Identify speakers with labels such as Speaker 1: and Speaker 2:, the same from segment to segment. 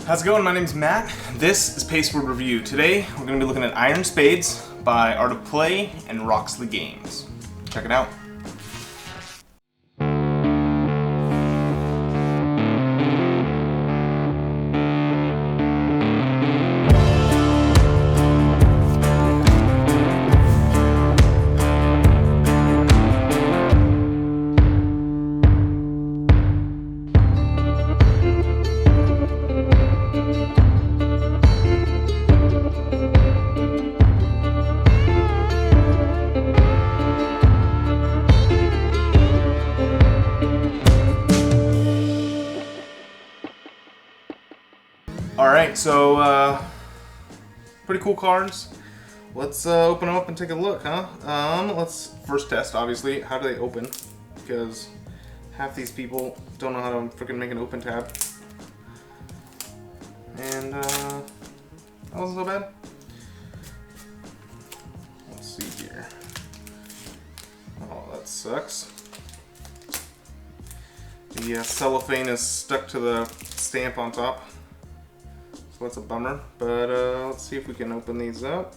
Speaker 1: How's it going? My name's Matt. This is Pasteboard Review. Today we're going to be looking at Iron Spades by Art of Play and Roxley Games. Check it out. Alright, so pretty cool cards. Let's open them up and take a look, huh? Let's first test, obviously, how do they open? Because half these people don't know how to freaking make an open tab. And that wasn't so bad. Let's see here. Oh, that sucks. The cellophane is stuck to the stamp on top. So that's a bummer, but let's see if we can open these up.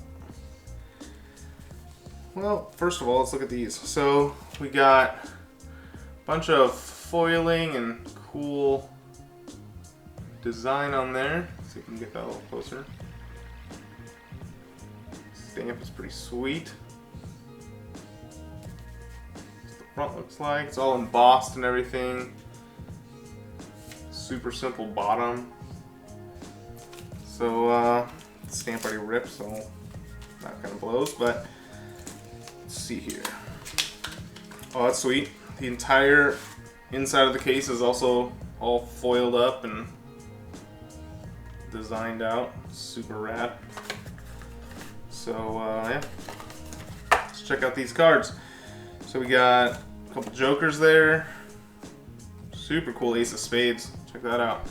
Speaker 1: Well, first of all, let's look at these. So we got a bunch of foiling and cool design on there. Let's see if we can get that a little closer. Stamp is pretty sweet. That's what the front looks like. It's all embossed and everything. Super simple bottom. So the stamp already ripped, so that kind of blows, but let's see here. Oh, that's sweet. The entire inside of the case is also all foiled up and designed out. Super rad. So yeah, let's check out these cards. So we got a couple jokers there. Super cool ace of spades. Check that out.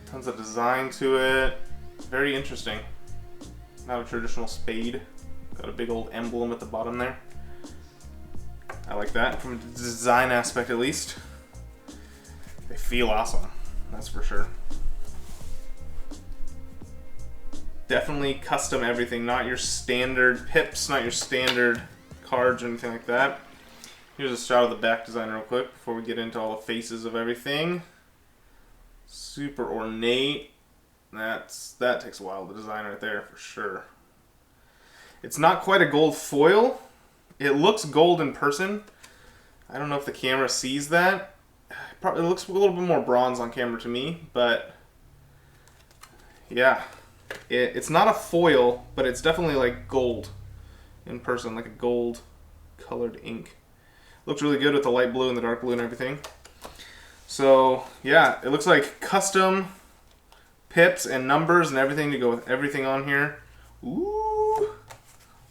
Speaker 1: Tons of design to it. Very interesting. Not a traditional spade. Got a big old emblem at the bottom there. I like that from a design aspect at least. They feel awesome. That's for sure. Definitely custom everything. Not your standard pips, not your standard cards or anything like that. Here's a shot of the back design real quick before we get into all the faces of everything. Super ornate. That takes a while to design right there for sure. It's not quite a gold foil. It looks gold in person. I don't know if the camera sees that. Probably looks a little bit more bronze on camera to me, but yeah. It's not a foil, but it's definitely like gold in person, like a gold colored ink. Looks really good with the light blue and the dark blue and everything. So yeah, it looks like custom pips and numbers and everything to go with everything on here. Ooh,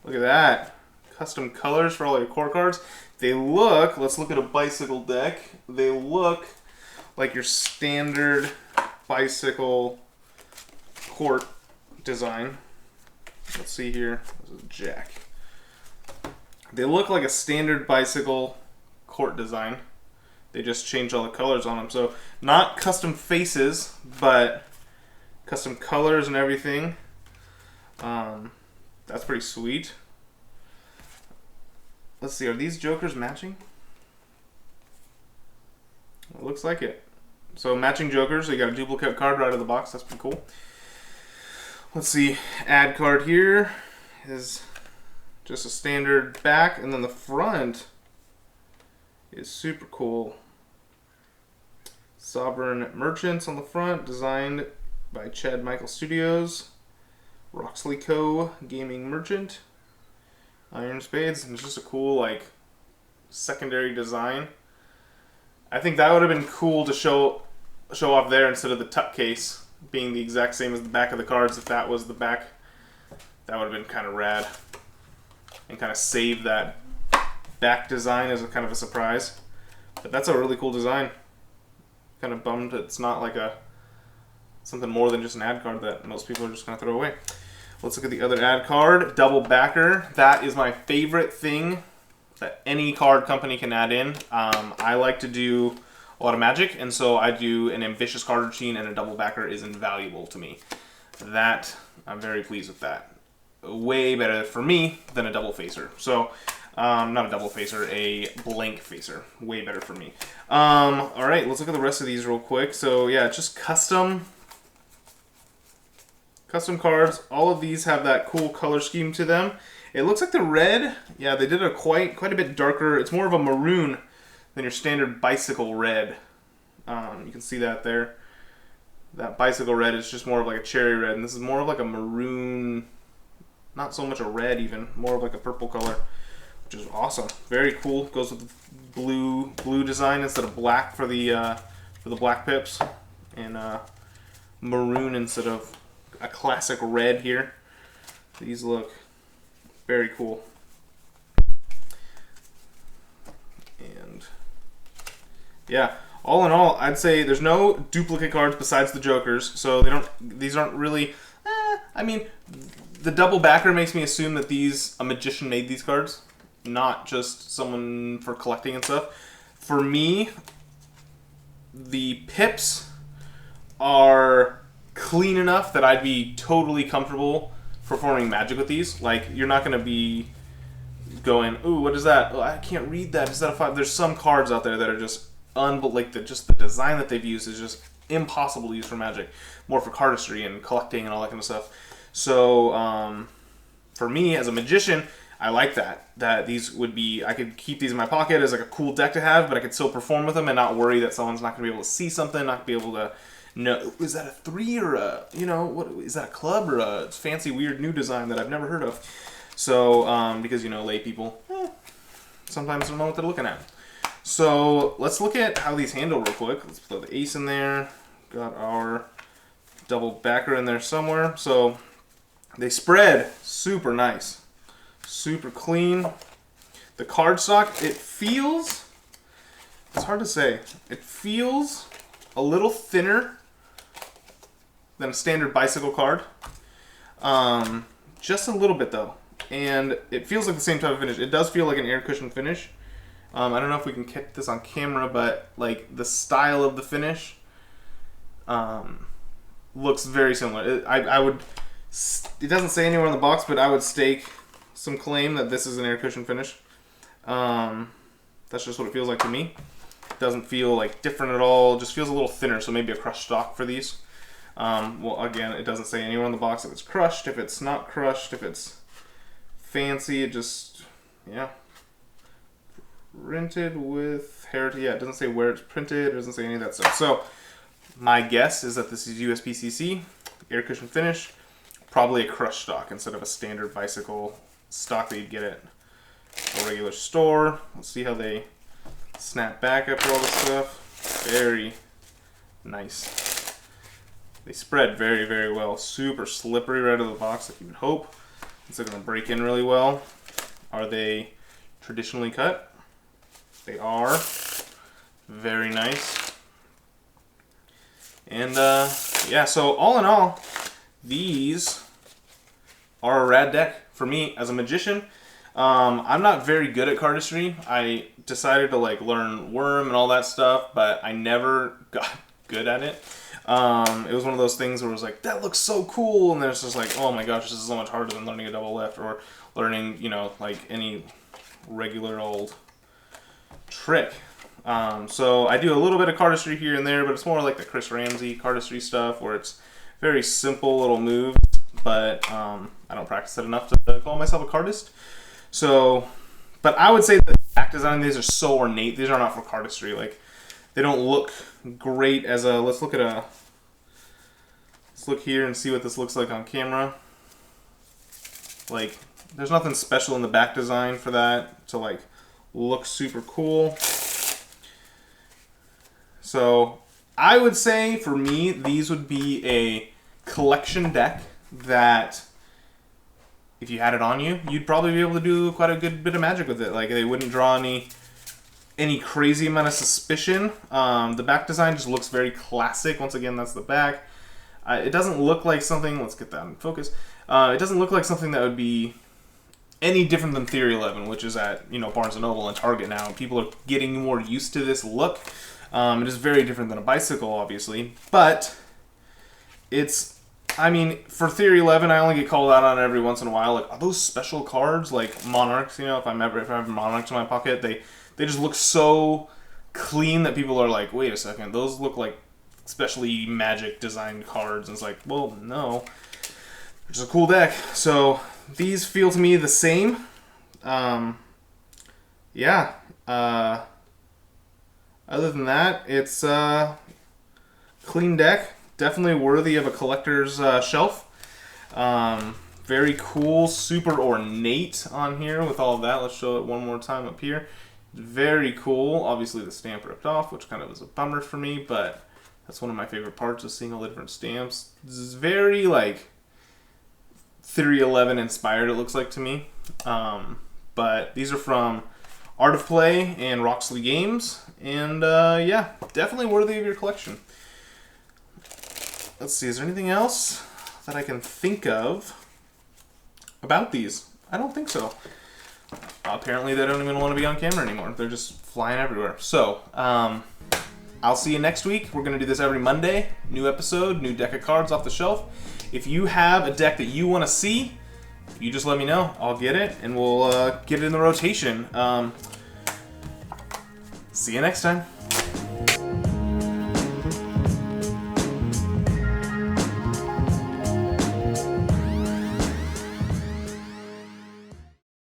Speaker 1: look at that. Custom colors for all your core cards. They look, let's look at a bicycle deck. They look like your standard bicycle court design. Let's see here, this is a jack. They look like a standard bicycle court design. They just changed all the colors on them. So not custom faces, but custom colors and everything. That's pretty sweet. Let's see, are these jokers matching? It looks like it. So matching jokers, so you got a duplicate card right out of the box. That's pretty cool. Let's see, ad card here is just a standard back, and then the front is super cool. Sovereign Merchants on the front, designed by Chad Michael Studios. Roxley Co. Gaming Merchant. Iron Spades, and it's just a cool like secondary design. I think that would have been cool to show off there instead of the tuck case being the exact same as the back of the cards. If that was the back, that would have been kind of rad and kind of save that back design as a kind of a surprise. But that's a really cool design. Kind of bummed it's not like something more than just an ad card that most people are just going to throw away. Let's look at the other ad card, double backer. That is my favorite thing that any card company can add in. I like to do a lot of Magic, and so I do an ambitious card routine, and a double backer is invaluable to me. That, I'm very pleased with that. Way better for me than a double facer. So, not a double facer, a blank facer. Way better for me. Alright, let's look at the rest of these real quick. So yeah, just custom cards. All of these have that cool color scheme to them. It looks like the red, yeah, they did a quite a bit darker. It's more of a maroon than your standard bicycle red. You can see that there. That bicycle red is just more of like a cherry red, and this is more of like a maroon, not so much a red even, more of like a purple color, which is awesome. Very cool. Goes with the blue design instead of black for the black pips, and maroon instead of a classic red here. These look very cool. And yeah, all in all, I'd say there's no duplicate cards besides the Jokers, so these aren't really, I mean, the double backer makes me assume that a magician made these cards, not just someone for collecting and stuff. For me, the pips are clean enough that I'd be totally comfortable performing Magic with these. Like, you're not going to be going, ooh, what is that? Oh, I can't read that. Is that a 5? There's some cards out there that are just just the design that they've used is just impossible to use for Magic. More for cardistry and collecting and all that kind of stuff. So, for me, as a magician, I like that these would be, I could keep these in my pocket as like a cool deck to have, but I could still perform with them and not worry that someone's not going to be able to see something, not be able to know, is that a 3 or a, what is that, a club or a fancy weird new design that I've never heard of. So, because, lay people, sometimes don't know what they're looking at. So, let's look at how these handle real quick. Let's throw the ace in there. Got our double backer in there somewhere. So, they spread super nice. Super clean. The cardstock, it's hard to say. It feels a little thinner than a standard bicycle card. Just a little bit though. And it feels like the same type of finish. It does feel like an air cushion finish. I don't know if we can get this on camera, but like the style of the finish looks very similar. It doesn't say anywhere on the box, but I would stake some claim that this is an air cushion finish. That's just what it feels like to me. It doesn't feel like different at all. It just feels a little thinner, so maybe a crushed stock for these. Well, again, it doesn't say anywhere on the box if it's crushed, if it's not crushed, if it's fancy. It just, yeah. Printed with heritage. Yeah, it doesn't say where it's printed. It doesn't say any of that stuff. So my guess is that this is USPCC, air cushion finish, probably a crushed stock instead of a standard bicycle stock that you'd get at a regular store. Let's see how they snap back after all this stuff. Very nice. They spread very, very well. Super slippery right out of the box, like you would hope. They're going to break in really well. Are they traditionally cut? They are. Very nice. And yeah, so all in all, these are a rad deck for me as a magician. I'm not very good at cardistry. I decided to like learn Worm and all that stuff, but I never got good at it. It was one of those things where it was like, that looks so cool, and then it's just like, oh my gosh, this is so much harder than learning a double left or learning, like any regular old trick. So I do a little bit of cardistry here and there, but it's more like the Chris Ramsey cardistry stuff where it's very simple little moves, but I don't practice it enough to call myself a cardist. So, but I would say that the back design of these are so ornate. These are not for cardistry. Like, they don't look great as a, let's look here and see what this looks like on camera. Like, there's nothing special in the back design for that to like look super cool. So I would say for me, these would be a collection deck that if you had it on you, you'd probably be able to do quite a good bit of magic with it. Like, they wouldn't draw any crazy amount of suspicion. The back design just looks very classic. Once again, that's the back. It doesn't look like something, let's get that in focus. It doesn't look like something that would be any different than Theory 11, which is at Barnes & Noble and Target now. People are getting more used to this look. It is very different than a bicycle, obviously, but it's, I mean, for Theory 11, I only get called out on it every once in a while. Like, are those special cards, like Monarchs, you know, if I have Monarchs in my pocket, they just look so clean that people are like, wait a second, those look like specially Magic designed cards. And it's like, well, no. It's just a cool deck. So these feel to me the same. Yeah. Other than that, it's a clean deck. Definitely worthy of a collector's shelf. Very cool, super ornate on here with all of that. Let's show it one more time up here. Very cool. Obviously the stamp ripped off, which kind of is a bummer for me, but that's one of my favorite parts, is seeing all the different stamps. This is very, like, Theory 11 inspired, it looks like to me. But these are from Art of Play and Roxley Games, and yeah, definitely worthy of your collection. Let's see, is there anything else that I can think of about these? I don't think so. Apparently they don't even want to be on camera anymore. They're just flying everywhere. So, I'll see you next week. We're going to do this every Monday. New episode, new deck of cards off the shelf. If you have a deck that you want to see, you just let me know. I'll get it, and we'll get it in the rotation. See you next time.